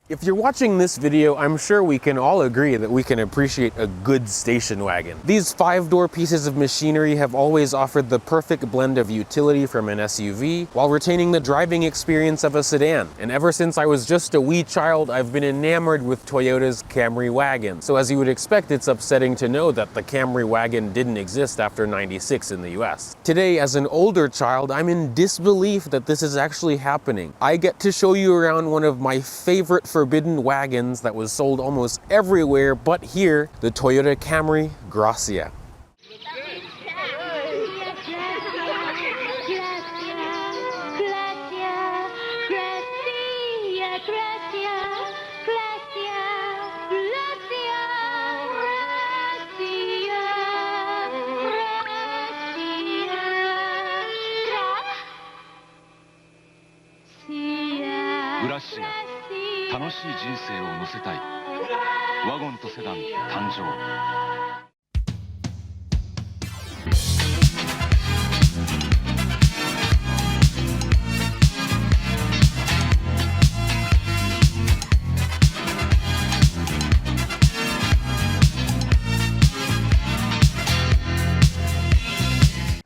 If you're watching this video, I'm sure we can all agree that we can appreciate a good station wagon. These 5-door pieces of machinery have always offered the perfect blend of utility from an SUV while retaining the driving experience of a sedan. And ever since I was just a wee child, I've been enamored with Toyota's Camry Wagon. So as you would expect, it's upsetting to know that the Camry Wagon didn't exist after '96 in the US. Today, as an older child, I'm in disbelief that this is actually happening. I get to show you around one of my favorite forbidden wagons that was sold almost everywhere but here, the Toyota Camry Gracia. Gracia 楽しい人生を乗せたいワゴンとセダン誕生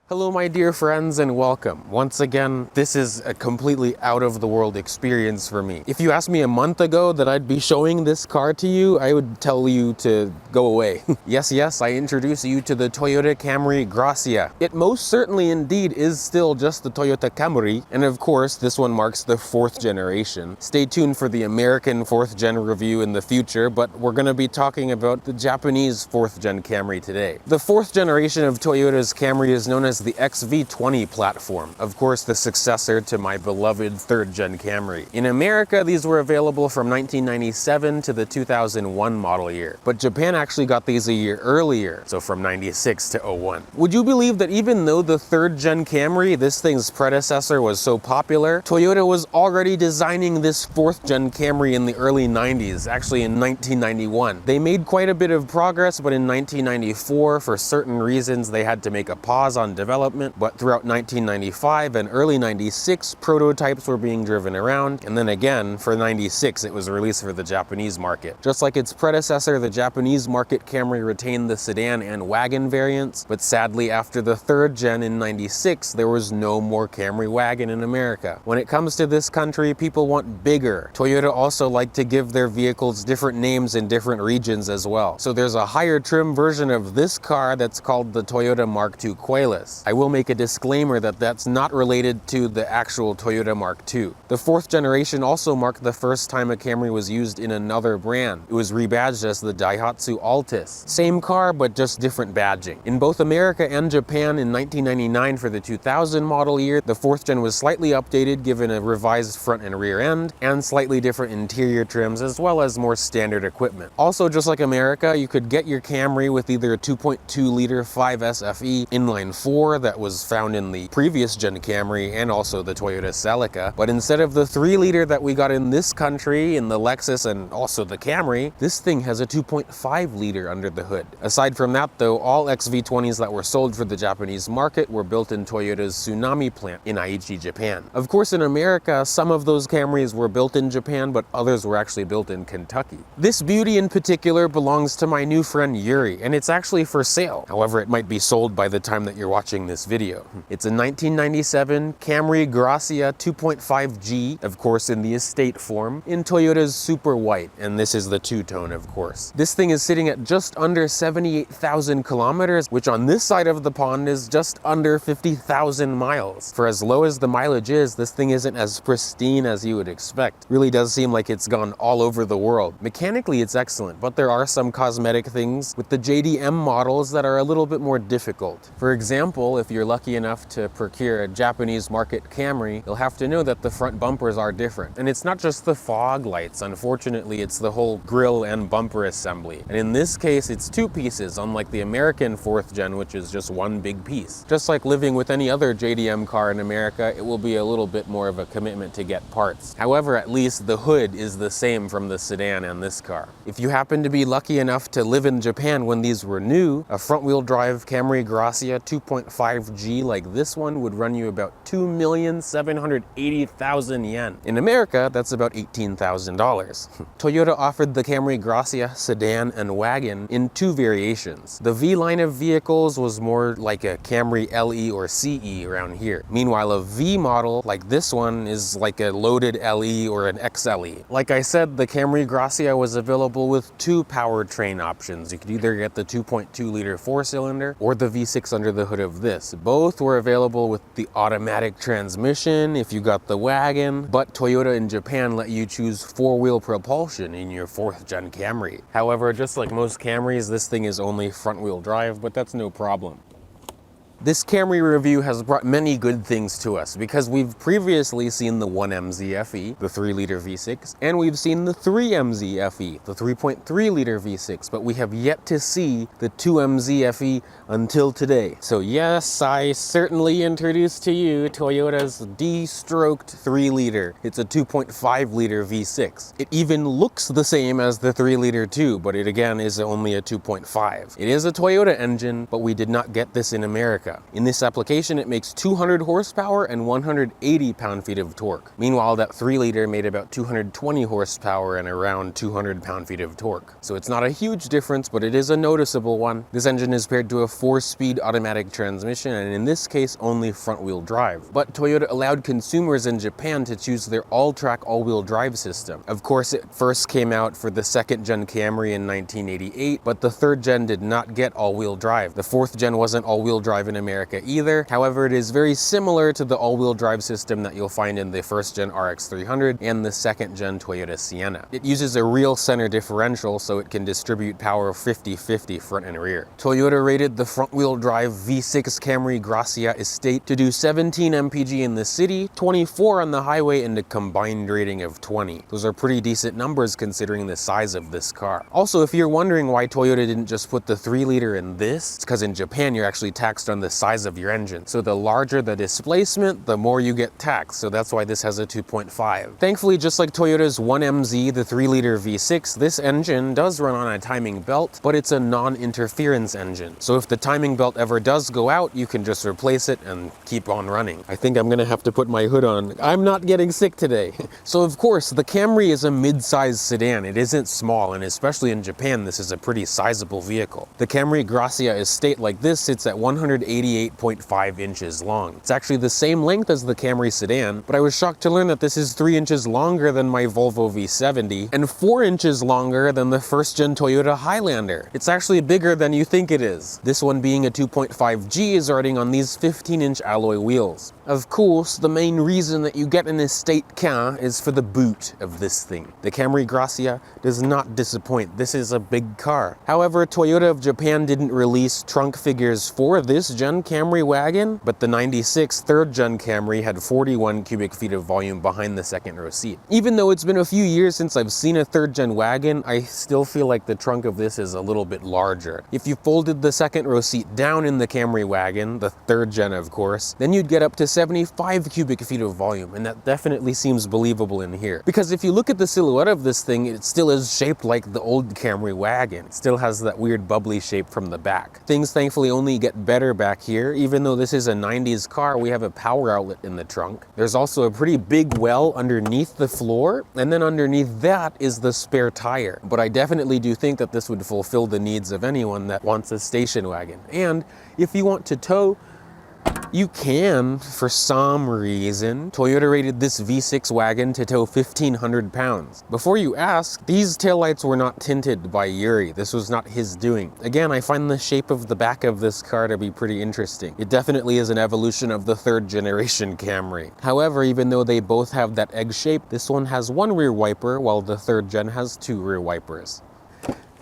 Hello my dear friends and welcome. Once again, this is a completely out-of-the-world experience for me. If you asked me a month ago that I'd be showing this car to you, I would tell you to go away. Yes, I introduce you to the Toyota Camry Gracia. It most certainly indeed is still just the Toyota Camry, and of course this one marks the 4th generation. Stay tuned for the American 4th gen review in the future, but we're going to be talking about the Japanese 4th gen Camry today. The 4th generation of Toyota's Camry is known as the XV20 platform, of course the successor to my beloved 3rd gen Camry. In America, these were available from 1997 to the 2001 model year, but Japan actually got these a year earlier, so from 96 to 01. Would you believe that even though the 3rd gen Camry, this thing's predecessor, was so popular, Toyota was already designing this 4th gen Camry in the early 90s, actually in 1991. They made quite a bit of progress, but in 1994, for certain reasons, they had to make a pause on development, but throughout 1995 and early 96, prototypes were being driven around, and then again, for 96, it was released for the Japanese market. Just like its predecessor, the Japanese market Camry retained the sedan and wagon variants, but sadly, after the 3rd gen in 96, there was no more Camry Wagon in America. When it comes to this country, people want bigger. Toyota also liked to give their vehicles different names in different regions as well. So there's a higher trim version of this car that's called the Toyota Mark II Qualis. I will make a disclaimer that that's not related to the actual Toyota Mark II. The 4th generation also marked the first time a Camry was used in another brand. It was rebadged as the Daihatsu Altis. Same car, but just different badging. In both America and Japan in 1999 for the 2000 model year, the 4th gen was slightly updated, given a revised front and rear end, and slightly different interior trims, as well as more standard equipment. Also, just like America, you could get your Camry with either a 2.2-liter 5SFE inline-4 that was found in the previous gen Camry and also the Toyota Celica, but instead of the 3-liter that we got in this country in the Lexus and also the Camry, this thing has a 2.5-liter under the hood. Aside from that though, all XV20s that were sold for the Japanese market were built in Toyota's Tsunami plant in Aichi, Japan. Of course, in America, some of those Camrys were built in Japan, but others were actually built in Kentucky. This beauty in particular belongs to my new friend Yuri, and it's actually for sale. However, it might be sold by the time that you're watching this video. It's a 1997 Camry Gracia 2.5G, of course in the estate form, in Toyota's Super White, and this is the two-tone, of course. This thing is sitting at just under 78,000 kilometers, which on this side of the pond is just under 50,000 miles. For as low as the mileage is, this thing isn't as pristine as you would expect. Really does seem like it's gone all over the world. Mechanically, it's excellent, but there are some cosmetic things with the JDM models that are a little bit more difficult. For example, if you're lucky enough to procure a Japanese market Camry, you'll have to know that the front bumpers are different. And it's not just the fog lights, unfortunately, it's the whole grille and bumper assembly. And in this case, it's 2 pieces, unlike the American 4th gen, which is just 1 big piece. Just like living with any other JDM car in America, it will be a little bit more of a commitment to get parts. However, at least the hood is the same from the sedan and this car. If you happen to be lucky enough to live in Japan when these were new, a front-wheel drive Camry Gracia 2.5 2.5G like this one would run you about 2,780,000 yen. In America, that's about $18,000. Toyota offered the Camry Gracia sedan and wagon in two variations. The V line of vehicles was more like a Camry LE or CE around here. Meanwhile, a V model like this one is like a loaded LE or an XLE. Like I said, the Camry Gracia was available with two powertrain options. You could either get the 2.2 liter 4-cylinder or the V6 under the hood of this. Both were available with the automatic transmission if you got the wagon, but Toyota in Japan let you choose 4-wheel propulsion in your 4th gen Camry. However, just like most Camrys, this thing is only front-wheel drive, but that's no problem. This Camry review has brought many good things to us because we've previously seen the 1MZ FE, the 3-liter V6, and we've seen the 3MZ FE, the 3.3-liter V6, but we have yet to see the 2MZ FE until today. So yes, I certainly introduced to you Toyota's D-stroked 3-liter. It's a 2.5-liter V6. It even looks the same as the 3-liter 2, but it again is only a 2.5. It is a Toyota engine, but we did not get this in America. In this application, it makes 200 horsepower and 180 pound-feet of torque. Meanwhile, that 3-liter made about 220 horsepower and around 200 pound-feet of torque. So it's not a huge difference, but it is a noticeable one. This engine is paired to a 4-speed automatic transmission, and in this case, only front-wheel drive. But Toyota allowed consumers in Japan to choose their all-track all-wheel drive system. Of course, it first came out for the 2nd gen Camry in 1988, but the 3rd gen did not get all-wheel drive. The 4th gen wasn't all-wheel drive in America either. However, it is very similar to the all-wheel drive system that you'll find in the 1st gen RX300 and the 2nd gen Toyota Sienna. It uses a real center differential so it can distribute power 50-50 front and rear. Toyota rated the front-wheel drive V6 Camry Gracia Estate to do 17 mpg in the city, 24 on the highway, and a combined rating of 20. Those are pretty decent numbers considering the size of this car. Also, if you're wondering why Toyota didn't just put the 3-liter in this, it's because in Japan you're actually taxed on the size of your engine. So the larger the displacement, the more you get taxed. So that's why this has a 2.5. Thankfully, just like Toyota's 1MZ, the 3-liter V6, this engine does run on a timing belt, but it's a non-interference engine. So if the timing belt ever does go out, you can just replace it and keep on running. I think I'm gonna have to put my hood on. I'm not getting sick today. So of course, the Camry is a mid-sized sedan. It isn't small, and especially in Japan, this is a pretty sizable vehicle. The Camry Gracia Estate like this sits at 188.5 inches long. It's actually the same length as the Camry sedan, but I was shocked to learn that this is 3 inches longer than my Volvo V70 and 4 inches longer than the 1st gen Toyota Highlander. It's actually bigger than you think it is. This one being a 2.5G is riding on these 15-inch alloy wheels. Of course, the main reason that you get an estate car is for the boot of this thing. The Camry Gracia does not disappoint. This is a big car. However, Toyota of Japan didn't release trunk figures for this gen Camry Wagon, but the 96 3rd gen Camry had 41 cubic feet of volume behind the 2nd row seat. Even though it's been a few years since I've seen a 3rd gen wagon, I still feel like the trunk of this is a little bit larger. If you folded the 2nd row seat down in the Camry Wagon, the 3rd gen of course, then you'd get up to 75 cubic feet of volume, and that definitely seems believable in here. Because if you look at the silhouette of this thing, it still is shaped like the old Camry Wagon. It still has that weird bubbly shape from the back. Things thankfully only get better back here. Even though this is a 90s car, we have a power outlet in the trunk. There's also a pretty big well underneath the floor, and then underneath that is the spare tire. But I definitely do think that this would fulfill the needs of anyone that wants a station wagon. And if you want to tow, you can, for some reason. Toyota rated this V6 wagon to tow 1,500 pounds. Before you ask, these taillights were not tinted by Yuri. This was not his doing. Again, I find the shape of the back of this car to be pretty interesting. It definitely is an evolution of the 3rd generation Camry. However, even though they both have that egg shape, this one has one rear wiper, while the 3rd gen has 2 rear wipers.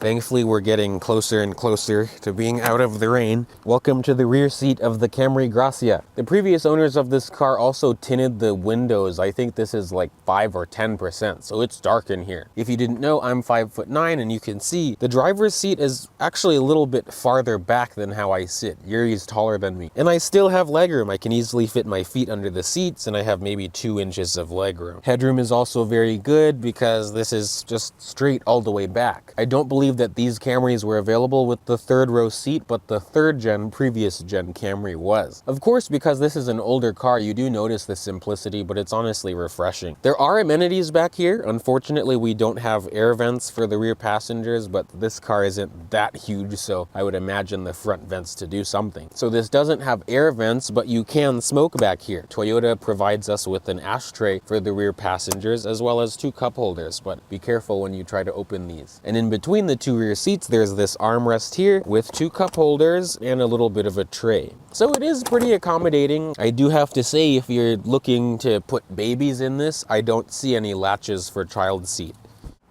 Thankfully, we're getting closer and closer to being out of the rain. Welcome to the rear seat of the Camry Gracia. The previous owners of this car also tinted the windows. I think this is like 5 or 10%, so it's dark in here. If you didn't know, I'm 5'9", and you can see the driver's seat is actually a little bit farther back than how I sit. Yuri's taller than me. And I still have legroom. I can easily fit my feet under the seats, and I have maybe 2 inches of legroom. Headroom is also very good because this is just straight all the way back. I don't believe believe that these Camrys were available with the third row seat, but the third gen, previous gen Camry was. Of course, because this is an older car, you do notice the simplicity, but it's honestly refreshing. There are amenities back here. Unfortunately, we don't have air vents for the rear passengers, but this car isn't that huge, so I would imagine the front vents to do something. So this doesn't have air vents, but you can smoke back here. Toyota provides us with an ashtray for the rear passengers, as well as 2 cup holders, but be careful when you try to open these. And in between the 2 rear seats, there's this armrest here with 2 cup holders and a little bit of a tray. So it is pretty accommodating. I do have to say, if you're looking to put babies in this, I don't see any latches for child seat.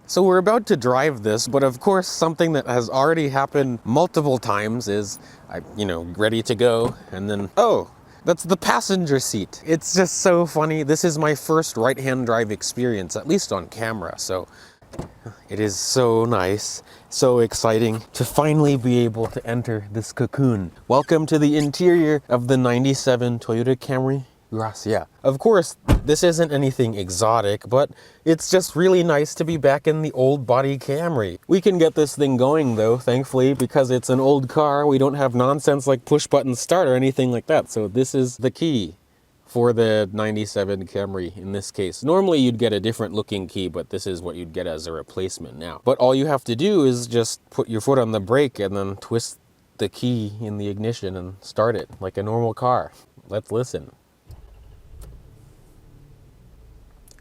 So we're about to drive this, but of course something that has already happened multiple times is, ready to go, and then, oh, that's the passenger seat. It's just so funny. This is my first right-hand drive experience, at least on camera, so it is so nice, so exciting to finally be able to enter this cocoon. Welcome to the interior of the 97 Toyota Camry Gracia. Of course, this isn't anything exotic, but it's just really nice to be back in the old body Camry. We can get this thing going though, thankfully, because it's an old car. We don't have nonsense like push button start or anything like that. So this is the key for the 97 Camry in this case. Normally you'd get a different looking key, but this is what you'd get as a replacement now. But all you have to do is just put your foot on the brake and then twist the key in the ignition and start it like a normal car. Let's listen.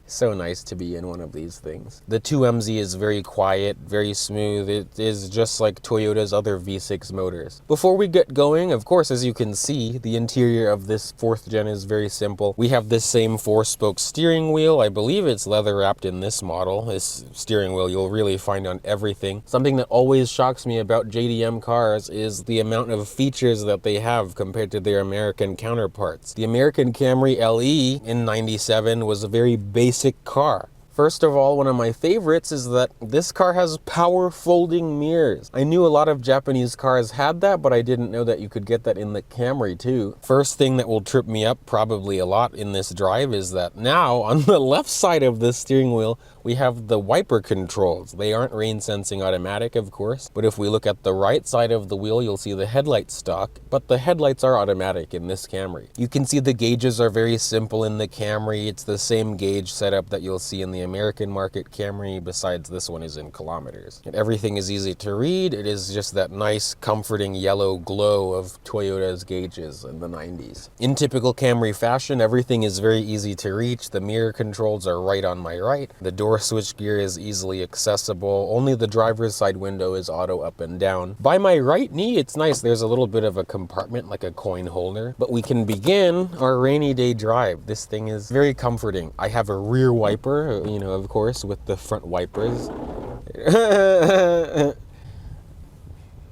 So nice to be in one of these things. The 2MZ is very quiet, very smooth. It is just like Toyota's other V6 motors. Before we get going, of course, as you can see, the interior of this 4th gen is very simple. We have this same 4-spoke steering wheel. I believe it's leather wrapped in this model. This steering wheel you'll really find on everything. Something that always shocks me about JDM cars is the amount of features that they have compared to their American counterparts. The American Camry LE in 97 was a very basic car. First of all, one of my favorites is that this car has power folding mirrors. I knew a lot of Japanese cars had that, but I didn't know that you could get that in the Camry too. First thing that will trip me up probably a lot in this drive is that now on the left side of the steering wheel, we have the wiper controls. They aren't rain sensing automatic, of course, but if we look at the right side of the wheel, you'll see the headlight stock, but the headlights are automatic in this Camry. You can see the gauges are very simple in the Camry. It's the same gauge setup that you'll see in the American market Camry, besides this one is in kilometers. And everything is easy to read. It is just that nice, comforting yellow glow of Toyota's gauges in the 90s. In typical Camry fashion, everything is very easy to reach. The mirror controls are right on my right. The door switchgear is easily accessible. Only the driver's side window is auto up and down. By my right knee, it's nice. There's a little bit of a compartment, like a coin holder. But we can begin our rainy day drive. This thing is very comforting. I have a rear wiper, of course, with the front wipers.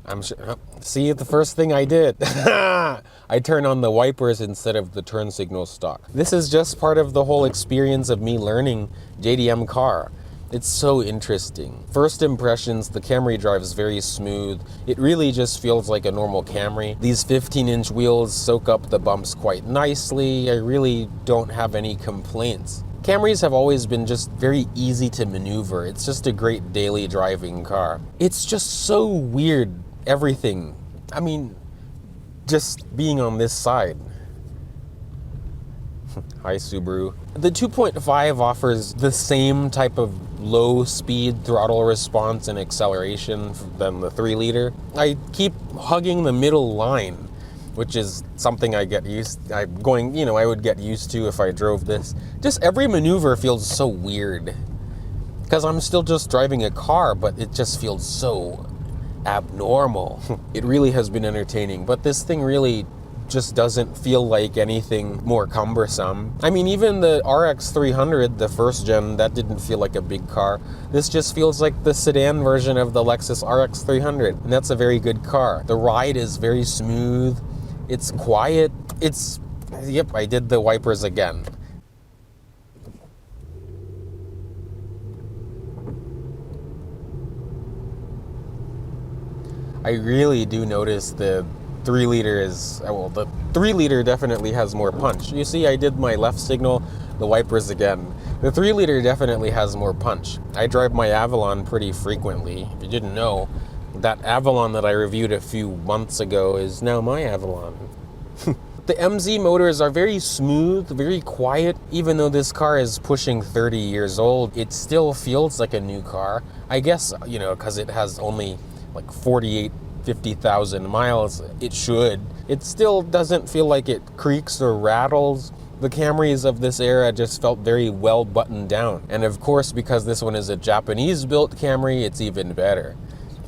I'm sure. See, the first thing I did, I turn on the wipers instead of the turn signal stock. This is just part of the whole experience of me learning JDM car. It's so interesting. First impressions, the Camry drives very smooth. It really just feels like a normal Camry. These 15-inch wheels soak up the bumps quite nicely. I really don't have any complaints. Camrys have always been just very easy to maneuver. It's just a great daily driving car. It's just so weird, everything. I mean, just being on this side. Hi, Subaru. The 2.5 offers the same type of low speed throttle response and acceleration than the 3-liter. I keep hugging the middle line, which is something I would get used to if I drove this. Just every maneuver feels so weird. Because I'm still just driving a car, but it just feels so abnormal. It really has been entertaining, but this thing really just doesn't feel like anything more cumbersome. I mean, even the RX 300, the first gen, that didn't feel like a big car. This just feels like the sedan version of the Lexus RX 300, and that's a very good car. The ride is very smooth. It's quiet. Yep, I did the wipers again. I really do notice the 3-liter is, well, the 3-liter definitely has more punch. You see, I did my left signal, the wipers again. The 3-liter definitely has more punch. I drive my Avalon pretty frequently. If you didn't know, that Avalon that I reviewed a few months ago is now my Avalon. The MZ motors are very smooth, very quiet. Even though this car is pushing 30 years old, it still feels like a new car. I guess, you know, because it has only like 50,000 miles, it should. It still doesn't feel like it creaks or rattles. The Camrys of this era just felt very well buttoned down. And of course, because this one is a Japanese-built Camry, it's even better.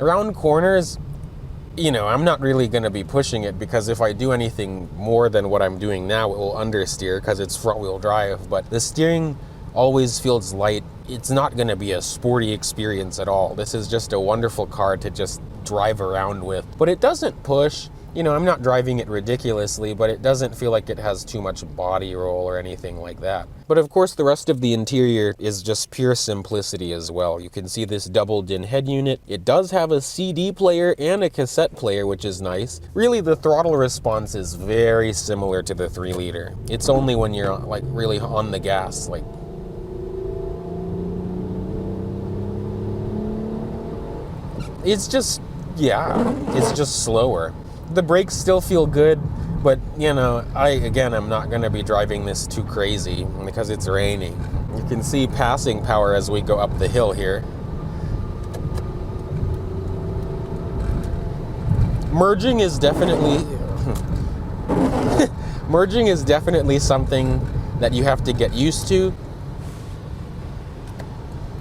Around corners, you know, I'm not really going to be pushing it, because if I do anything more than what I'm doing now, it will understeer because it's front-wheel drive. But the steering always feels light. It's not going to be a sporty experience at all. This is just a wonderful car to just drive around with. But it doesn't push. You know, I'm not driving it ridiculously, but it doesn't feel like it has too much body roll or anything like that. But of course, the rest of the interior is just pure simplicity as well. You can see this double-din head unit. It does have a CD player and a cassette player, which is nice. Really, the throttle response is very similar to the 3-liter. It's only when you're like really on the gas, like. It's just, yeah, it's just slower. The brakes still feel good, but you know, I'm not gonna be driving this too crazy because it's raining. You can see passing power as we go up the hill here. Merging is definitely something that you have to get used to.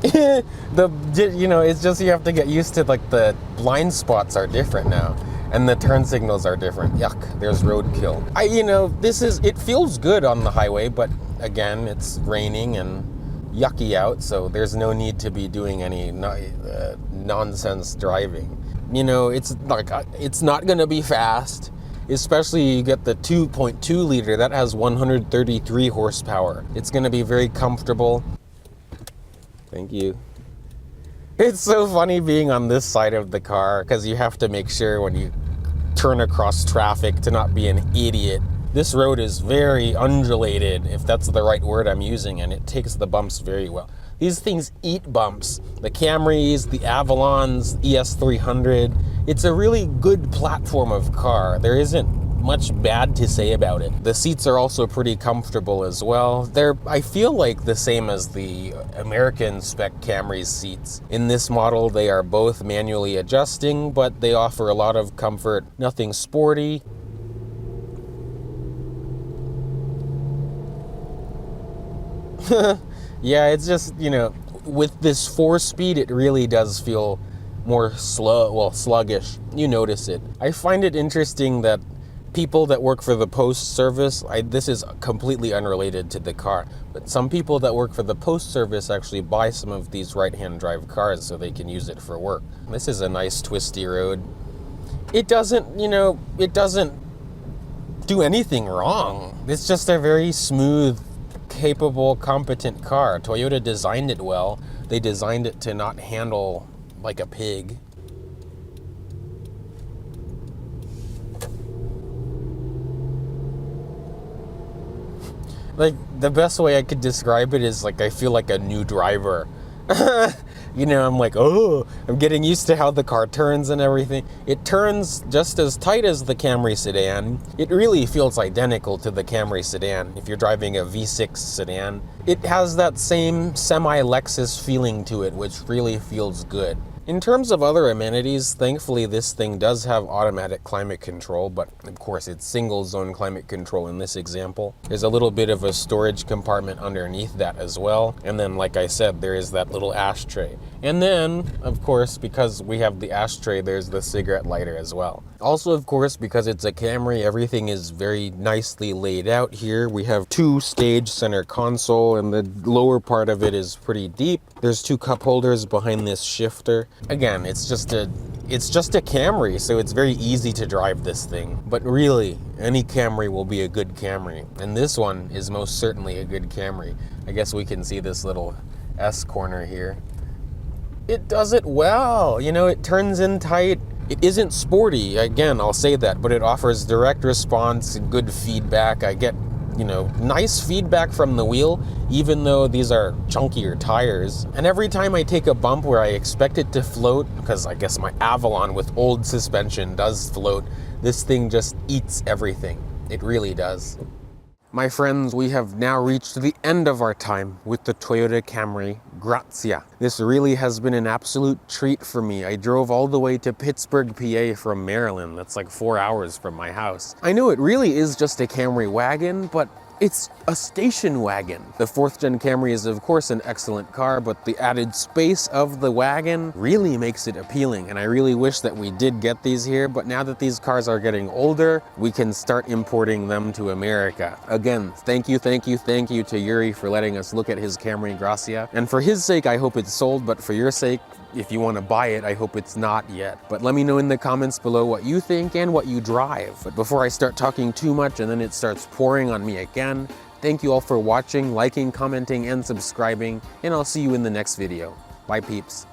It's just you have to get used to, like, the blind spots are different now. And the turn signals are different. Yuck, there's roadkill. It feels good on the highway, but again, it's raining and yucky out, so there's no need to be doing any nonsense driving. You know, it's not gonna be fast, especially you get the 2.2 liter that has 133 horsepower. It's gonna be very comfortable. Thank you. It's so funny being on this side of the car because you have to make sure when you turn across traffic to not be an idiot. This road is very undulated, if that's the right word I'm using, and it takes the bumps very well. These things eat bumps. The Camrys, the Avalons, ES300. It's a really good platform of car. There isn't much bad to say about it. The seats are also pretty comfortable as well. They're, I feel like, the same as the American spec Camry's seats. In this model, they are both manually adjusting, but they offer a lot of comfort. Nothing sporty. Yeah, it's just, you know, with this 4-speed, it really does feel more sluggish. You notice it. I find it interesting that people that work for the post service, this is completely unrelated to the car, but some people that work for the post service actually buy some of these right-hand drive cars so they can use it for work. This is a nice twisty road. It doesn't do anything wrong. It's just a very smooth, capable, competent car. Toyota designed it well. They designed it to not handle like a pig. Like, the best way I could describe it is, like, I feel like a new driver. You know, I'm like, oh, I'm getting used to how the car turns and everything. It turns just as tight as the Camry sedan. It really feels identical to the Camry sedan if you're driving a V6 sedan. It has that same semi-Lexus feeling to it, which really feels good. In terms of other amenities, thankfully this thing does have automatic climate control, but of course it's single zone climate control in this example. There's a little bit of a storage compartment underneath that as well. And then, like I said, there is that little ashtray. And then, of course, because we have the ashtray, there's the cigarette lighter as well. Also, of course, because it's a Camry, everything is very nicely laid out here. We have 2-stage center console, and the lower part of it is pretty deep. There's 2 cup holders behind this shifter. Again, it's just a Camry, so it's very easy to drive this thing. But really, any Camry will be a good Camry. And this one is most certainly a good Camry. I guess we can see this little S corner here. It does it well. You know, it turns in tight. It isn't sporty, again, I'll say that, but it offers direct response, good feedback. I get, nice feedback from the wheel, even though these are chunkier tires. And every time I take a bump where I expect it to float, because I guess my Avalon with old suspension does float, this thing just eats everything. It really does. My friends, we have now reached the end of our time with the Toyota Camry Gracia. This really has been an absolute treat for me. I drove all the way to Pittsburgh, PA from Maryland. That's like 4 hours from my house. I know it really is just a Camry wagon, but it's a station wagon. The 4th gen Camry is of course an excellent car, but the added space of the wagon really makes it appealing, and I really wish that we did get these here, but now that these cars are getting older, we can start importing them to America. Again, thank you to Yuri for letting us look at his Camry Gracia, and for his sake I hope it's sold, but for your sake, if you want to buy it, I hope it's not yet. But let me know in the comments below what you think and what you drive. But before I start talking too much and then it starts pouring on me again, thank you all for watching, liking, commenting, and subscribing, and I'll see you in the next video. Bye, peeps.